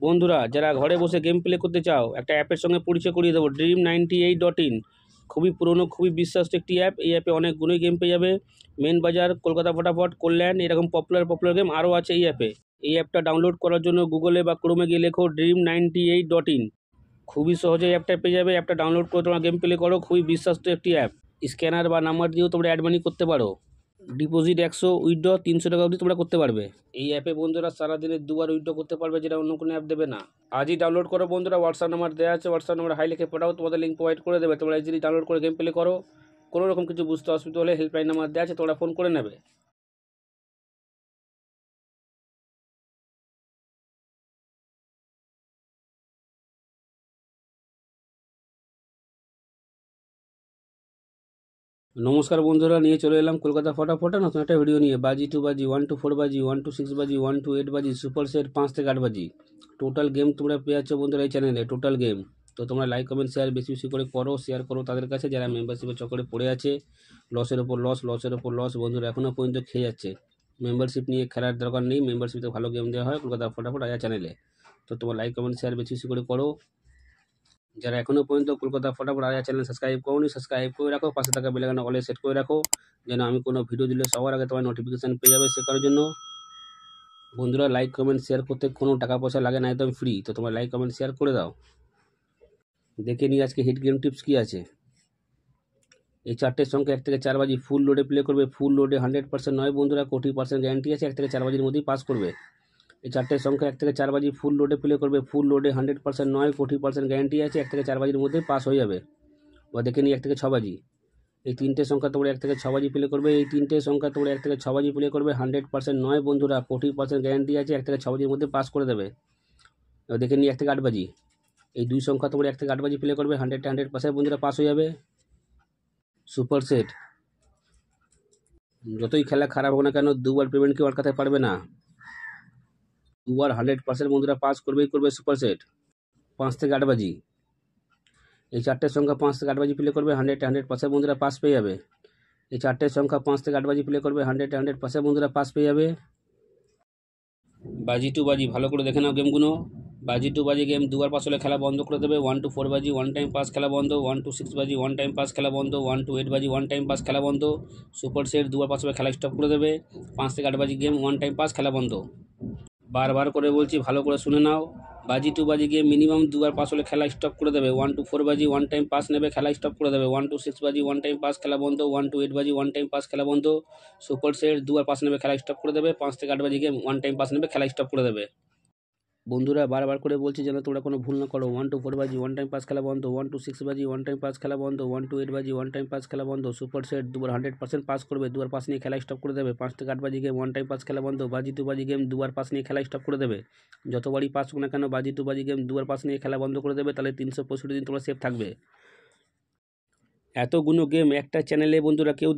বন্ধুরা যারা ঘরে বসে গেম প্লে করতে চাও, একটা অ্যাপের সঙ্গে পরিচয় করিয়ে দেবো, Dream98.in। খুবই পুরনো, খুবই বিশ্বাস্ত একটি অ্যাপ। এই অ্যাপে অনেকগুলোই গেম পেয়ে যাবে। মেন বাজার, কলকাতা ফটাফট, কল্যাণ, এরকম পপুলার গেম আরও আছে এই অ্যাপে। এই অ্যাপটা ডাউনলোড করার জন্য গুগলে বা ক্রোমে গিয়ে লেখো Dream98.in। খুবই সহজে অ্যাপটা পেয়ে যাবে। অ্যাপটা ডাউনলোড করে তোমরা গেম প্লে করো। খুবই বিশ্বাস্ত একটি অ্যাপ। স্ক্যানার বা নাম্বার দিয়েও তোমরা অ্যাড মানি করতে পারো। ডিপোজিট 100, উইথড্র 300 টাকা অবধি তোমরা করতে পারবে। এই অ্যাপে বন্ধুরা সারাদিনে 2বার উইথড্র করতে পারবে, যেটা অন্য কোনো অ্যাপ দেবে না। আজই ডাউনলোড করো বন্ধুরা। হোয়াটসঅ্যাপ নাম্বার দেওয়া আছে, হোয়াটসঅ্যাপ নাম্বার হাই লিখে পাঠাও, তোমাদের লিঙ্ক প্রোভাইড করে দেবে। তোমরা ইজিলি ডাউনলোড করে গেম প্লে করো। কোনো রকম কিছু বুঝতে অসুবিধা হলে হেল্পলাইন নাম্বার দেওয়া আছে, তোমরা ফোন করে নেবে। নমস্কার বন্ধুরা, নিয়ে চলে এলাম কলকাতা ফটাফটে নতুন একটা ভিডিও নিয়ে। বাজি 2 বাজি, 1 to 4 বাজি, 1 to 6 বাজি, 1 to 8 বাজি, সুপার সেট 5 থেকে 8 বাজি। টোটাল গেম তোমরা পেয়ে যাচ্ছ বন্ধুরা এই চ্যানেলে, টোটাল গেম। তো তোমরা লাইক কমেন্ট শেয়ার বেশি বেশি করে করো, শেয়ার করো তাদের কাছে যারা মেম্বারশিপের চক্করে পড়ে আছে। লসের ওপর লস বন্ধুরা এখনও পর্যন্ত খেয়ে যাচ্ছে। মেম্বারশিপ নিয়ে খেলার দরকার নেই, মেম্বারশিপে ভালো গেম দেওয়া হয় কলকাতা ফটাফট আয়া চ্যানেলে। তো তোমরা লাইক কমেন্ট শেয়ার বেশি বেশি করে করো। যারা এখনও পর্যন্ত কলকাতা ফটাফট আয়া চ্যানেল সাবস্ক্রাইব করোনি, সাবস্ক্রাইব করে রাখো। পাশে থাকা বেল আইকন অলে সেট করে রাখো, যেন আমি কোনো ভিডিও দিলে সবার আগে তোমার নোটিফিকেশান পেয়ে যাবে। সে করার জন্য বন্ধুরা লাইক কমেন্ট শেয়ার করতে কোনো টাকা পয়সা লাগে না, একদম ফ্রি। তো তোমরা লাইক কমেন্ট শেয়ার করে দাও। দেখে নিই আজকে হিট গেম টিপস কী আছে। এই 4টের সংখ্যা 1 থেকে 4 বাজি ফুল লোডে প্লে করবে। ফুল লোডে 100% নয় বন্ধুরা, 20% গ্যারান্টি আছে। 1 থেকে 4 বাজির মধ্যেই পাস করবে। এই 4টের সংখ্যা 1 থেকে 4 বাজি ফুল লোডে প্লে করবে। ফুল লোডে 100% নয়, 20% গ্যারান্টি আছে। 1 থেকে 4 বাজির মধ্যেই পাস হয়ে যাবে। বা দেখে নিই 1 থেকে 6 বাজি। এই 3টে সংখ্যা তোমরা 1 থেকে 6 বাজি প্লে করবে। এই 3টে সংখ্যা তোমরা 1 থেকে 6 বাজি প্লে করবে। 100% নয় বন্ধুরা, 20% গ্যারান্টি আছে। 1 থেকে 6 বাজির মধ্যে পাস করে দেবে। এবার দেখে নিই 1 থেকে 8 বাজি। এই 2 সংখ্যা তোমরা 1 থেকে 8 বাজি প্লে করবে। 100% বন্ধুরা পাস হয়ে যাবে। সুপার সেট, যতই খেলা খারাপ হোক না কেন, 2বার পেমেন্ট কেউ আটকাতে পারবে না। 2বার 100% বন্ধুরা পাস করবেই করবে সুপার সেট। 5 থেকে 8 বাজি। এই 4টের সংখ্যা 5 থেকে 8 বাজি প্লে করবে। 100% বন্ধুরা পাস পেয়ে যাবে। এই 4টের সংখ্যা 5 থেকে 8 বাজি প্লে করবে। 100% বন্ধুরা পাস পেয়ে যাবে। বাজি 2 বাজি, ভালো করে দেখে নাও গেমগুলো। বাজি 2 বাজি গেম 2বার পাস হলে খেলা বন্ধ করে দেবে। 1 to 4 বাজি 1 টাইম পাস খেলা বন্ধ। 1 to 6 বাজি 1 টাইম পাস খেলা বন্ধ। 1 to 8 বাজি 1 টাইম পাস খেলা বন্ধ। সুপার সেট 2বার পাস হলে খেলা স্টপ করে দেবে। 5 থেকে 8 বাজি গেম 1 টাইম পাস খেলা বন্ধ। বারবার করে বলছি, ভালো করে শুনে নাও। বাজি 2 বাজি গিয়ে মিনিমাম 2বার পাস হলে খেলা স্টপ করে দেবে। 1 to 4 বাজি 1 টাইম পাস নেবে, খেলা স্টপ করে দেবে। 1 to 6 বাজি 1 টাইম পাস খেলা বন্ধ। 1 to 8 বাজি 1 টাইম পাস খেলা বন্ধ। সুপার সেট 2বার পাস নেবে, খেলা স্টপ করে দেবে। 5 থেকে 8 বাজি গিয়ে 1 টাইম পাস নেবে, খেলা স্টপ করে দেবে। বন্ধুরা বারবার করে বলছি যেন তোমরা কোনো ভুল না করো। 1 to 4 বাজি 1 টাইম পাস খেলা বন্ধ। 1 to 6 বাজি 1 টাইম পাস খেলা বন্ধ। 1 to 8 বাজি 1 টাইম পাস খেলা বন্ধ। সুপার সেট 2বার 100% পাস করবে, 2বার পাস নিয়ে খেলা স্টপ করে দেবে। 5 থেকে 8 বাজি গেম 1 টাইম পাস খেলা বন্ধ। বাজি 2 বাজি গেম 2বার পাস নিয়ে খেলা স্টপ করে দেবে। যতবারই পাস হোক না কেন, বাজি 2 বাজি গেম 2বার পাস নিয়ে খেলা বন্ধ করে দেবে। তাহলে 365 দিন তোমরা সেফ থাকবে। এতগুলো গেম একটা চ্যানেলে বন্ধুরা কেউ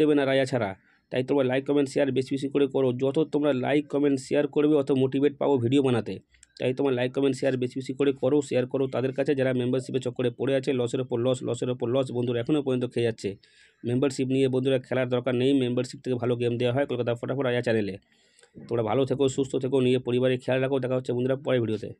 দেবে না রায়া ছাড়া। তাই তোমরা লাইক কমেন্ট শেয়ার বেশি বেশি করে করো। যত তোমরা লাইক কমেন্ট শেয়ার করবে অত মোটিভেট পাবো ভিডিও বানাতে। তাই তোমরা লাইক কমেন্ট শেয়ার বেশি বেশি করে করো, শেয়ার করো তাদের কাছে যারা মেম্বারশিপের চক্করে পড়ে আছে। লসের ওপর লস বন্ধুরা এখনও পর্যন্ত খেয়ে যাচ্ছে। মেম্বারশিপ নিয়ে বন্ধুরা খেলার দরকার নেই, মেম্বারশিপ থেকে ভালো গেম দেওয়া হয় কলকাতা ফটাফট আয়া চ্যানেলে। তোমরা ভালো থেকো, সুস্থ থেকো, নিয়ে পরিবারে খেয়াল রাখো। দেখা হচ্ছে বন্ধুরা পরের ভিডিওতে।